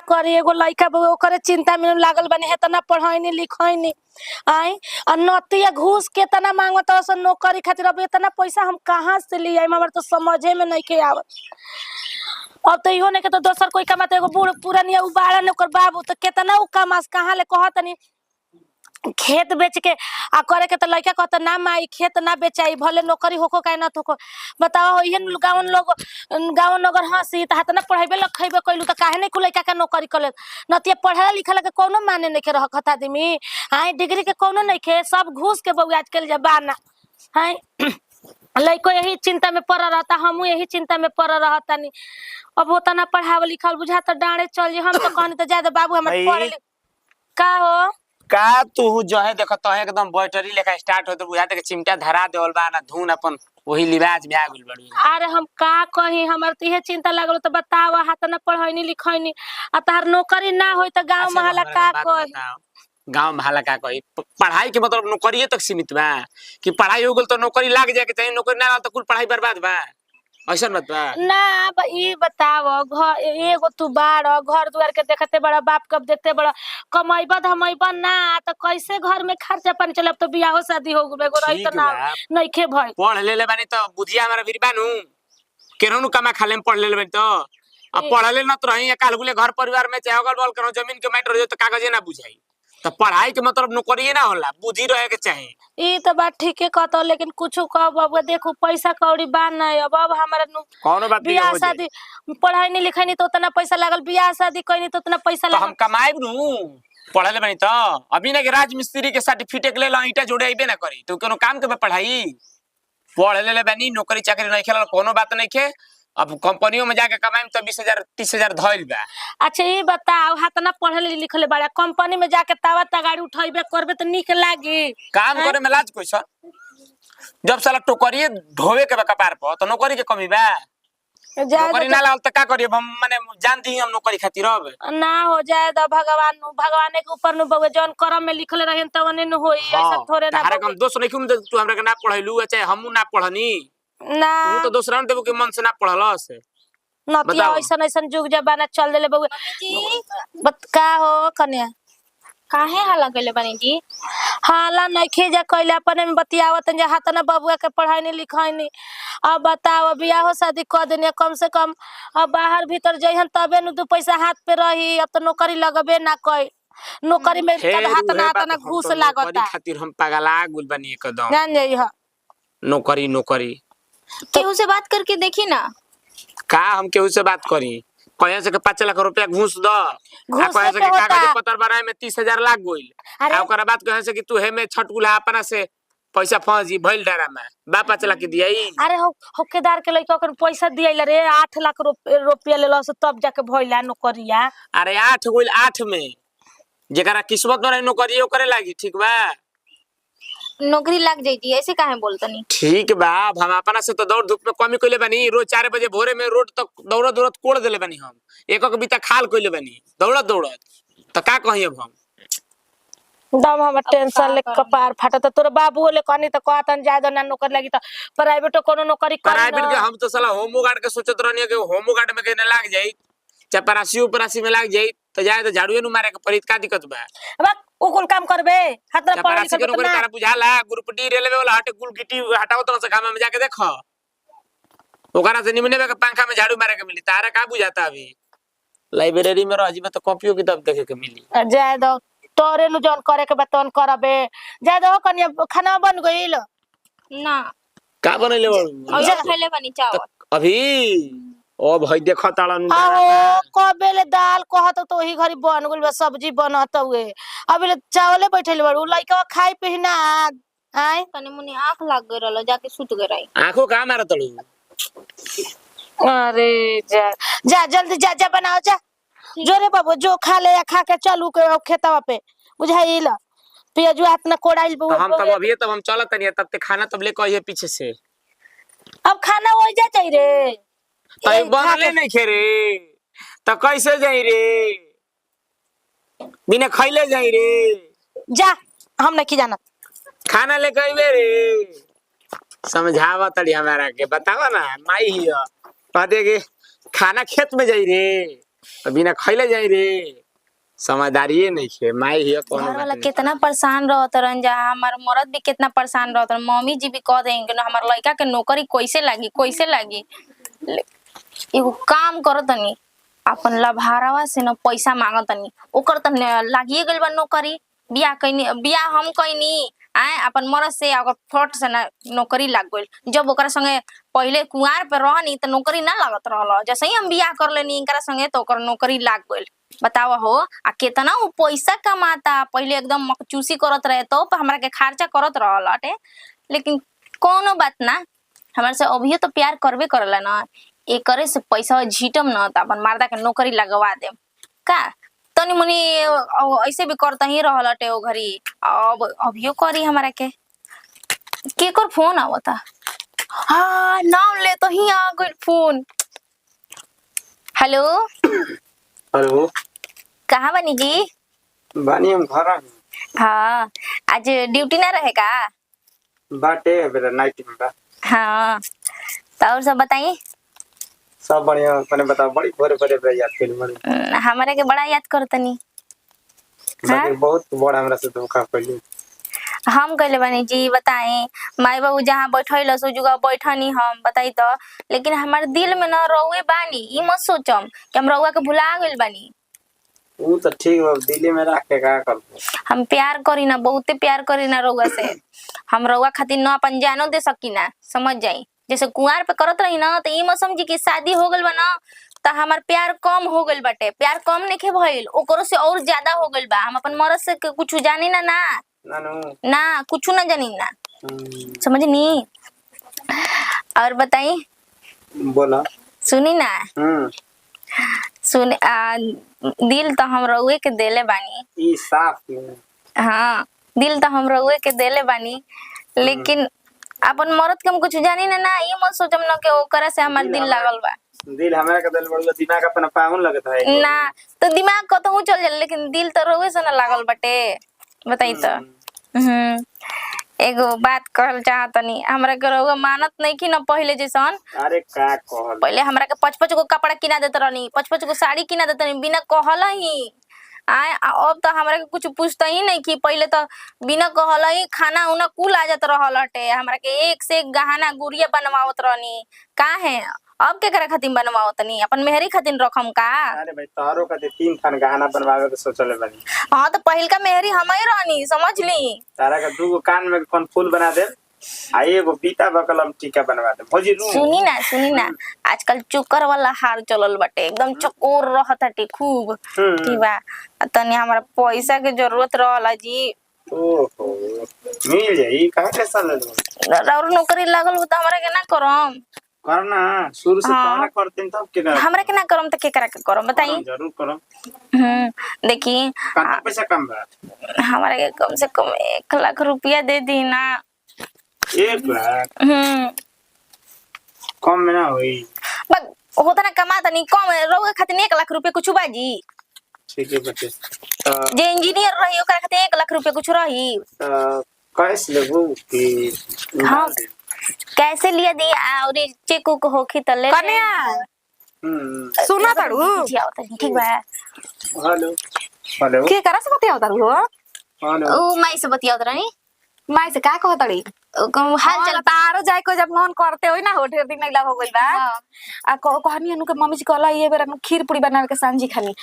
करी एगो लइका ओकरे चिंता में लागल बने है तना पढ़ाईनी लिखाईनी आई और नतिया घूस के तना मांगत सन नौकरी खातिर अब इतना पैसा हम कहाँ से ले आई हमार तो समझे में नहीं के आवत अब तो इहो नहीं के तो दोसर कोई कमाते एगो बूढ़ पुरानिया उबाड़ा ने ओकर बाबू तो केतना उ कमास कहाँ ले कहतनी खेत बेच के आ करे के तो लड़का कहता ना माई खेत ना बेचाई भले नौकरी होको काहे ना होको बताओ इहन गाँव नगर हंसी त हाथ ना पढ़ाइबे लखेबे कइलू त काहे नहीं कुल लड़का के नौकरी कले नतिया पढ़ला लिखला के कोनो माने नहीं के रखत आदमी हां डिग्री के कोनो नहीं के सब घूस के बउ आजकल जमाना हां लइको यही चिंता में पड़ रहता हमू यही चिंता में पड़ रहता नहीं अब होता ना पढ़ावल लिखल बुझाता डांडे चल जे हम तो कहनी तो ज्यादा बाबू हमर पढ़ ले का हो का तू जो है देखो तो एकदम बैटरी लेखा स्टार्ट होत बुझाते के चिमटा धरा देवल बा ना धुन अपन वही लिबाज में आ गइल बड़ी। अरे हम का कही हमर तो इहे चिंता लागल तो बतावा हाथ ना पढ़ाईनी लिखाईनी आ तार नौकरी ना होई त गांव महला का कही गांव महला का कही पढ़ाई के मतलब नौकरी तक सीमित बा कि पढ़ाई हो गेल तो नौकरी लाग जाए के चाहिए नौकरी ना तो कुल पढ़ाई बर्बाद बा ऐसा मत बा ना ई बताओ घर एगो तू बाड़ घर दुआर के देखते बड़ा बाप कब देखते बड़ा कमाइबा धमाइबा ना तो कैसे घर में खर्चा पानी चले अब तो बियाह शादी हो गए एगो रही त ना नइखे भई पढ़ लेले बानी तो बुधिया हमारा वीर बानू केनहु कमा खाले में पढ़ लेले बानी तो अब पढ़ले न तो रही काल गुले घर परिवार में चाहे अगल बगल करो जमीन के मैटर हो तो कागज ना बुझाई तो पढ़ाई के मतलब नौकरी ना होला बुद्धि रहे के चाहे ई तो बात ठीके कहतो लेकिन कुछ कह बाबू देखो पैसा कौड़ी बा नहीं अब हमारा कौनो बात बियाह शादी पढ़ाई नहीं लिखाई नहीं तो उतना पैसा लागल बियाह शादी कइनी तो उतना पैसा लागल हम कमाइब नु पढ़ले बानी तो अभी ना के राजमिस्त्री के सर्टिफिकेट ले ला ईटा जोड़े आइबे ना करी तो कोनो काम के पढ़ाई पढ़ ले बानी नौकरी चाकरी नहीं खेला कोनो बात नहीं के अब कंपनियों में जाके कमाइम तो 20,000 30,000 धइल बा। अच्छा ये बताओ हाथ ना पढ़ले लिखले बड़ा कंपनी में जाके तावा तगाड़ी उठाइबे करबे तो निक लागी काम करे में लाज कोई जब साला टोकरी ढोवे के कपार पर तो नौकरी के कमी बा नौकरी ना लाल त का करिए हम माने जान दी हम नौकरी खातिर अब ना हो जाए द भगवान के ऊपर नु बउए जौन करम में लिखले रहन तवने न होई ऐसा थोड़े ना तारे हम दोस्त नहीं क्यों तू हमरा के ना पढ़ैलू चाहे हमू ना पढ़नी ना तू तो दूसरा देबो के मन से ना पढ़ल से नतिया ऐसन जुग जमाना चल देले बउए जी बत का हो कन्या काहे हाला कइले बानी जी हाला नइखे जा कइले अपने में बतियावत जे हाथ ना बबुआ के पढ़ाई नहीं लिखाई नहीं अब बताओ बियाह शादी कर देने कम से कम अब बाहर भीतर जइहन तबे न दू पैसा हाथ पे रही अब तो नौकरी लगबे ना कई नौकरी में हाथ ना घूस लागता खातिर हम पगला गुल बनी एकदम जान जाई ह नौकरी केहू से बात करके देखी ना का हम केहू से बात करी कहे से के 5 लाख रुपया घूस द कहे से के कागज पत्र बनाए में 30,000 लाग गइल आ ओकरा बात कहे से कि तू हे में छटकुला अपना से पैसा फंसी भइल डरा में बा 5 लाख दियाई अरे होकेदार के लइका ओकन पैसा दियाइल रे 8 लाख रुपया लेलो से तब जाके भइला नौकरिया अरे 8 गइल 8 में जेकरा किस्मत में नौकरी ओकरे लागी ठीक बा नौकरी लग जाती ऐसे काहे बोलतनी ठीक बा हम अपना से तो दौड़ धूप में कमी कइले बानी रोज 4 बजे भोरे में रोड तक दौड़त कोड़ देले बानी हम एक बीता खाल कइले बानी दौड़त तो का कहिए हम दम हमर टेंशन ले कपार फाटत तोर बाबू ले कहनी त कहतन ज्यादा ना नौकर लागी त प्राइवेट कोनो नौकरी कर प्राइवेट के हम तो साला होमो गार्ड के सोचत रहनी के होमो गार्ड में के ना लाग जाई चपरासी उपरासी में लाग जाई तो जाए तो झाड़ुए नु मारे के परित का दिक्कत बा अब ओ कोन काम करबे हाथ ना पढ़ के नौकरी तारा बुझाला ग्रुप डी रेलवे वाला हटे कुल गिटी हटाओ तो से काम में जाके देखो ओकरा से निमने के पंखा में झाड़ू मारे के मिली तारा का बुझाता अभी लाइब्रेरी में रह जी में तो कॉपियो किताब देखे के मिली जाए दो तोरे नु जौन करे के बतन करबे जाए दो कन्या खाना बन गइल ना का बनैले और खइले बानी चावल अभी ओ भाई देखो तालन आओ कबेले दाल कहत तो ही घरी बन गइल सब्जी बनत हुए अबे चावले बैठल बड़ू लइका खाई पहिना आय तने मुनी आंख लाग गइल रहल जाके सुत गई आंखों का मारत तड़ू अरे जा जल्दी जा बनाओ जा जोरे बाबू जो खा ले खा के चलू के खेतवा पे बुझाइल पियाजू हाथ ना कोड़ाइल हम तब अभी तब हम चलत तनी तब ते खाना तब ले कहिए पीछे से अब खाना हो जा चाहिए रे तई बनले नहीं खेरे त कैसे जाई रे बिना खइले जाई रे जा हम नहीं जाना खाना ले कइबे रे समझावा तड़ी हमारा के बतावा ना माई हिया कहते के खाना खेत में जाई रे तो बिना खैले जाई रे समझदारी नहीं खे माई हिया कोनो घर बात वाला नहीं। कितना परेशान रहत रहन जा, हमार मर्द भी कितना परेशान रहत रहन, मम्मी जी भी कह देंगे ना हमार लड़का के नौकरी कैसे लागी कैसे लागी। एगो काम करत तनी अपन लभारवा से न पैसा मांगत तनी, ओकर त लागिए गइल बा नौकरी। बियाह हम कइनी आए अपन मर्द से, अगर फट से ना नौकरी लाग गइल। जब ओकरा संगे पहले कुंवार पे रहनी त नौकरी ना लागत रहल, जैसे ही हम बियाह कर लेनी इनकरा संगे तो ओकर नौकरी लाग गइल। बतावा हो आ केतना वो पैसा कमाता, पहले एकदम मकचूसी करत रहे तो हमरा के खर्चा करत रहल अटे। लेकिन कोनो बात ना, हमारे से अभी तो प्यार करबे करला ना, एकरे से पैसा झीटम ना त अपन मर्दा के नौकरी लगवा देम का। तनी मुनी ऐसे भी करता ही रहल अटे ओ घरी, अब अभियो करी हमरा के। केकर फोन आवता? हाँ नाम ले तो ही आ गइल फोन। हेलो हेलो कहाँ बनी जी? बानी हम घर आ हाँ आज ड्यूटी ना रहे का? बाटे बेला नाइट में बा। हाँ तो और सब बताइए। सब बढ़िया अपने बताओ। बड़ी भोरे भोरे पे याद कइल माने हमारे के बड़ा याद करतनी। हाँ? बहुत बड़ा हमरा से धोखा कइली। हम कहले बनी जी बताएं, माई बाबू जहाँ बैठल सो जगह बैठनी हम बताई तो, लेकिन हमारे दिल में न रहुए बानी, ई मत सोचम कि हम रहुआ के भुला गइल बानी। वो तो ठीक बा, दिल्ली में रख के का करबो। हम प्यार करी ना, बहुते प्यार करी ना रहुआ से। हम रहुआ खातिर न अपन जानो दे सकी ना, समझ जाई। जैसे कुंवार पे करत रही ना तो ई मत समझी कि शादी हो गइल बा ना तो हमार प्यार कम हो गइल बाटे। प्यार कम नइखे भइल, ओकरो से और ज्यादा हो गइल बा। हम अपन मर्द से कुछ जानी ना ना कुछ ना जानी ना, समझनी। और बताई बोला सुनी ना, सुने दिल तो हम रउए के देले बानी। ई साफ में हाँ दिल तो हम रउए के देले बानी, लेकिन अपन मर्द के हम कुछ जानी ना, ये मत सोचम ना कि ओकरा से हमार दिल लागल बा। दिल हमरा के दिल बड़ा दिमाग अपना पाहुन लगत है ना तो दिमाग कतहु चल जाए, लेकिन दिल तो रउए से ना लागल बाटे। बताई तो एगो बात कहल चाहतनी, हमरा के रउआ मानत नहीं की ना पहले जैसन। अरे का कहल, पहले हमरा के 5-5 गो कपड़ा किना देत रहनी, 5-5 गो साड़ी किना देत रहनी बिना कहल ही। आए अब तो हमरा के कुछ पूछता ही नहीं कि पहले तो बिना कहल ही खाना उना कुल आ जात रहल हटे। हमरा के एक से एक गहना गुड़िया बनवावत रहनी, का है अब के करे खातिर बनवावतनी? अपन मेहरी खातिर रखम का? अरे भाई तारो का 3 थान गहना बनवावे के सोचले बानी। हाँ तो पहिल का मेहरी हम ही रहनी, समझ ली। तारा का 2 गो कान में कौन फूल बना दे, आ एगो बीता बकलम टीका बनवा दे भौजी रू। सुनी ना आजकल चोकर वाला हार चलल बाटे, एकदम चकोर रहताटे खूब, ठीक बा। तनी हमरा पैसा के जरूरत रहला जी। ओहो मिल जाई, कहां के साल ले और नौकरी लागल हो त हमरा के ना करम करना, शुरू से तोरा करते तब के कर हमरा के ना करम त के करा के करम बताई। जरूर करम। देखी कितना पैसा कम बा? हमारे के कम से कम 1 लाख रुपया दे दी ना। 1 लाख कम में ना होई। बस होता ना कमा तनी कम रोग खातिर 1 लाख रुपया कुछ बाजी। ठीक है बच्चे जे इंजीनियर रही ओकरा खातिर 1 लाख रुपया कुछ रही। कैसे लेबू कि हाँ कैसे लिया दी और चेक को होखी त ले कन्या सुना तारू ठीक बा। हेलो हेलो के करा से बतिया तारू हो? हेलो ओ माई से बतिया रही, माई से का कहतड़ी? हाल चल तारो जाय को जब मन करते होई ना हो ढेर दिन नहीं हो गइल बा। आ कहनी अनु के मम्मी जी कहला ये बेरा खीर पूरी बनावे के सांझी खानी।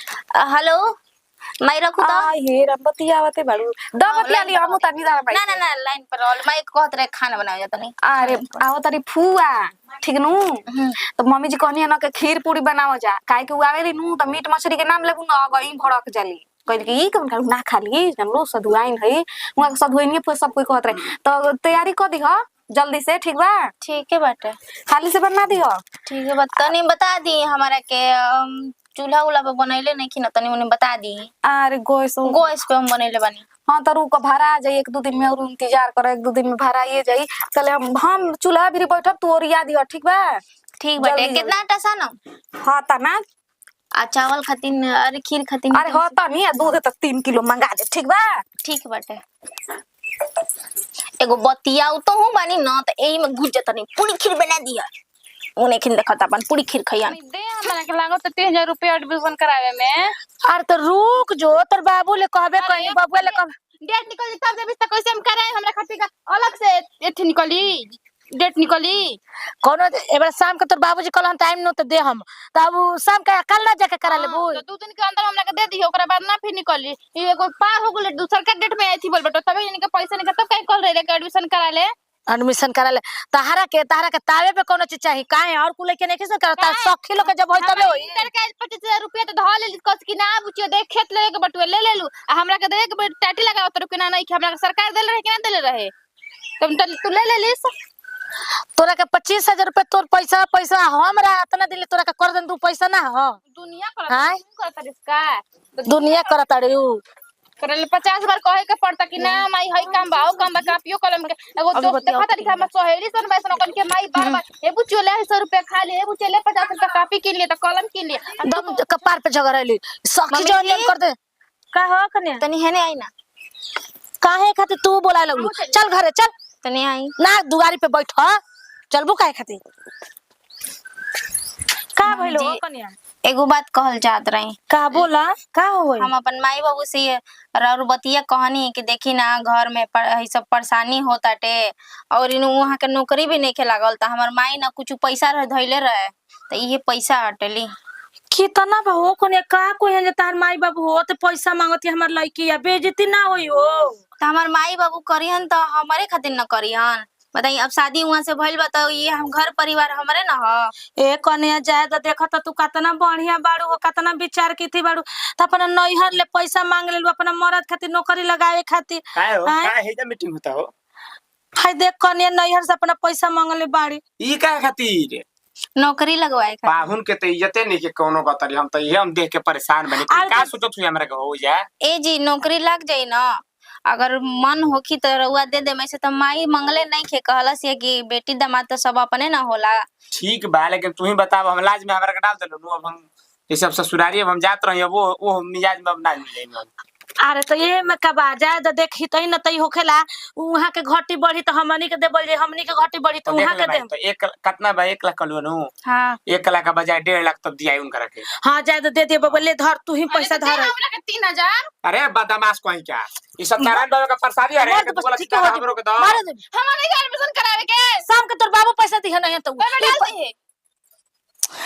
हेलो माई रखू तो हे रे बतियावते बाड़ू द बतिया ली हमू तनी दा भाई ना लाइन पर ऑल माई कहत रहे खाना बनावे जात नहीं। अरे आओ तारी फुआ ठीक नु तो मम्मी जी कहनी ना के खीर पूरी बनावो जा, काहे के आवे रे नु त मीट मछली के नाम लेबू ना गई भड़क जाली। कहल के ई कौन खालू ना खाली जानलो सधुआइन है उहा के सधुआइनी पे सब कोई कहत रहे। तो तैयारी कर दी ह जल्दी से, ठीक बा? ठीक है बाटे, हाली से बना दी ह। ठीक है तनी बता दी हमरा के चूल्हा उला पे बनैले नहीं की ना, तनी उन्हें बता दी। अरे गैस पे हम बनैले बानी। हाँ तो रुक भाड़ा आ जाई 1-2 दिन में और इंतजार कर, 1-2 दिन में भाड़ा ये जाई। चले हम चूल्हा भी बैठब तू और याद दियो, ठीक बा? ठीक बाटे। कितना आटा सानम? हाँ तना आ चावल खातिर अरे खीर खातिर अरे हाँ तनी दूध तक 3 किलो मंगा दे, ठीक बा? ठीक बाटे। एगो बतियाऊ तो हूँ बानी ना तो एही में घुस जतनी पूरी खीर बना दिया। उन्हें खिन देखत अपन पूरी खीर खइयन। दे हमरा के लागत 3000 रुपया एडमिशन करावे में। अरे तो रुक जो, तोर बाबू ले कहबे कहीं, बबुआ ले कह। डेट निकली तब देबी त कैसे हम कराए? हमरा खातिर का अलग से एथी निकली, डेट निकली। कोनो एबार शाम के तोर बाबूजी कहलन टाइम न तो दे हम, तब शाम के कल ना जाके करा लेबू। तो 2 दिन के अंदर हमरा के दे दियो, ओकरा बाद ना फिर निकली। ई एगो पार हो गेले, दूसर का डेट में आई थी बोल बेटा, तबे इनके पैसे नहीं तब कहीं कॉल रे के एडमिशन करा ले। एडमिशन करा ले तहरा के तावे पे कोनो चीज चाहिए काहे और कुल के नहीं किस करता सखी लोग के जब होई तबे होई। इंटर के 25000 रुपया तो धऽ ले कस कि ना बुचियो देख खेत ले के बटुए ले लेलू आ हमरा के दे के टाटी लगाओ तो कि ना नहीं कि हमरा के सरकार देले रहे कि ना देले रहे, तुम तू ले ले लिस। तोरा के 25000 रुपया तोर पैसा हमरा इतना दिले तोरा के कर दन तू पैसा ना हो। दुनिया हाँ? करता रिस्का दुनिया करता रे उ करले 50 बार कहे के पड़ता कि ना माई हई काम बा कापियो कलम के एगो दोस्त देखा तरीका हम सहेली सन बैसन कन के माई बार बार ए बुचियो ले 100 रुपया खा ले, ए बुचियो ले 50 रुपया कापी किन ले त कलम किन ले दम कपार पे झगड़ैली सखी जौन कर दे का हो कने तनी हेने आई ना, काहे खातिर तू बोलाए लगलू? चल घरे चल, तनी आई ना दुआरी पे बैठ चलबू काहे खातिर? का भइलो हो कन्या? एगो बात कहल चाहत रही। का बोला का होई? हम अपन माई बाबू से ये रउरबतिया कहनी कि देखी ना घर में ई सब परेशानी होताटे और इन वहां के नौकरी भी नहीं लागल त हमर माई ना कुछ पैसा धइले रहे त ये पैसा हटली। कितना बा हो कन्या? का कोई है जे तार माई बाबू हो त पैसा मांगती हमर लड़की या बेइज्जती ना होई हो? त हमर माई बाबू करिहन त हमारे खातिर न करिहन? बताई अब शादी वहां से भइल बा त ये हम घर परिवार हमरे न ह। ए कन्या जाए त देखा त तू कितना बढ़िया बाड़ू हो, कितना विचार की थी बाड़ू त अपना नैहर ले पैसा मांग लेलू अपना मर्द खातिर नौकरी लगावे खातिर। काय हो आय? काय हेजा मीटिंग होता हो? हाय देख कन्या नैहर से अपना पैसा मांगले बाड़ी ई काय खातिर? नौकरी लगवाए खातिर। पाहुन के त इज्जते नहीं के कोनो कतरी, हम त ये हम देख के परेशान बनी। का सोचत हुई हमरा के हो जा? ए जी नौकरी लग जाई न, अगर मन होखी तो रउआ दे दे। में से तो माई मंगले नहीं खे, कहलस ये कि बेटी दामाद तो सब अपने ना होला। ठीक बा लेकिन तू ही बताव, हम लाज में हमरा के डाल देलू। अब हम ये सब ससुरारी हम जात रही वो मिजाज में अब ना मिले। अरे तो ये में कबा जाए तो देखी तई न तई होखेला वहां के घटी बढ़ी तो हमनी के देबल जे हमनी के घटी बढ़ी तो वहां के दे। तो एक कितना बा? 1 लाख कलवा नु। हां 1 लाख का बजाय 1.5 लाख तब दिया उनकरा के। हां जाए तो दे दे बबले धर तू ही पैसा धर। हमरा के 3000 अरे बदमाश कोई क्या ई सब नारायण बाबा का प्रसादी है रे के तू बोला ठीक कितना हो हमरो के दो। मार दे हमरा के एडमिशन करावे के शाम के तोर बाबू पैसा दिह नहीं तो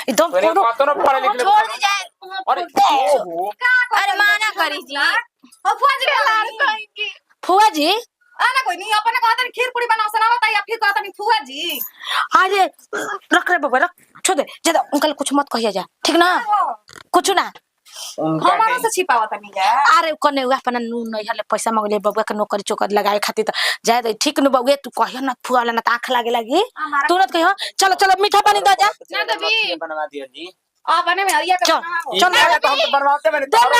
एकदम तोरे कोनो कतनो पढ़े लिखले छोड़ दी जाए। अरे ओहो अरे माना करी जी। ओ फौज के लाल कहेंगी फुआ जी आना कोई नहीं अपने कहता नहीं खीर पूरी बनाओ सना बताइए फिर कहता नहीं फुआ जी। अरे रख रे बाबा रख छोड़ दे ज्यादा अंकल कुछ मत कहिया जा ठीक ना कुछ ना उनका हमारा से छिपावत नहीं है। अरे कने अपना नून नहीं हले पैसा मांगले बबुआ के नौकरी चोकर लगाए खातिर त जाए दे ठीक न बबुआ तू कहियो ना फुआ वाला ना आंख लागे लगी तुरंत कहियो चलो चलो मीठा पानी दे जा ना दबी बनवा दिया जी। आ बने में हरिया चल का चल चल तो हम तो बनवाते मैंने कब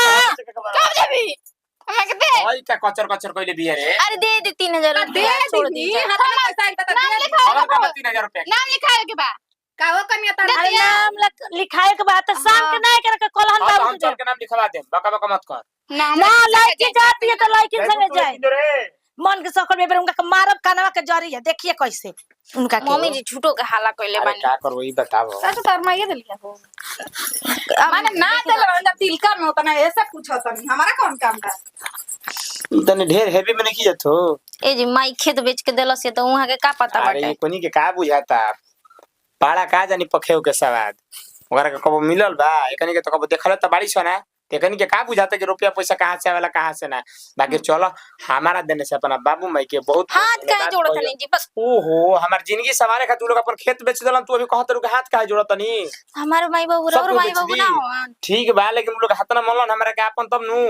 दबी हमें के दे ओई का कचर कचर कइले बिया रे। अरे दे दे 3000 रुपया छोड़ दी। हाथ में पैसा एक बता नाम लिखा और का 3000 रुपया नाम लिखाए के बा का हो कन्या ता अरे नाम लिखाए के बाद त शाम के नहीं करे के कलहन और बाबू हम चल के नाम लिखवा दे बका बका मत कर। नाम ना लड़की जाती है तो लड़की संगे जाए मन के सकल में उनका मारब कानवा के जरी है देखिए कैसे उनका के मम्मी जी झूठो के हाला कइले अरे बानी। का करो ई बताओ। सच तो माइए दिलिया हो माने ना चल रहा तिल का नो तना ऐसा कुछ होता नहीं हमारा कौन काम का तने ढेर हेवी में नहीं जात हो। ए जी माई खेत बेच के देलस से तो वहां के का पता अरे बाटे। ये कोनी के का बुझाता पाड़ा का जानी पखेव के सवाद ओकरा के कबो मिलल बा एकनी के तो कबो देखल त बाड़ी छ ना एकनी के का बुझाता कि रुपया पैसा कहां से आवेला कहां से ना। बाकी चलो हमारा देने से अपना बाबू माई के बहुत हाथ काहे जोड़त नहीं जी बस। ओहो हमार जिंदगी सवारे खातिर लोग अपन खेत बेच देलन तू अभी कहत रु हाथ काहे जोड़त नहीं। हमारे माई बाबू सब और कुछ माई बेच बाबू दी। ना हो ठीक बा लेकिन लोग हाथ ना मनलन हमरा के अपन तब नु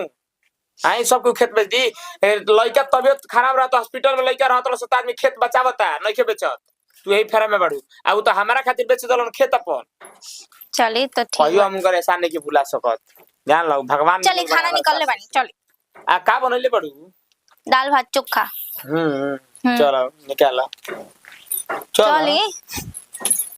आई सब को खेत बेच दी। लइका तबियत खराब रहता हॉस्पिटल में लइका रहत तो 7 आदमी खेत बचावता नहीं के बेचत तू यही फेरा में बढ़ू अब तो हमारा खातिर बेच दलन खेत अपन। चली तो ठीक कहियो हम करे ऐसा नहीं कि भुला सकत जान लो भगवान चली खाना निकल ले बानी चली। आ का बनैले बड़ू? दाल भात चोखा। चलो निकालो चली।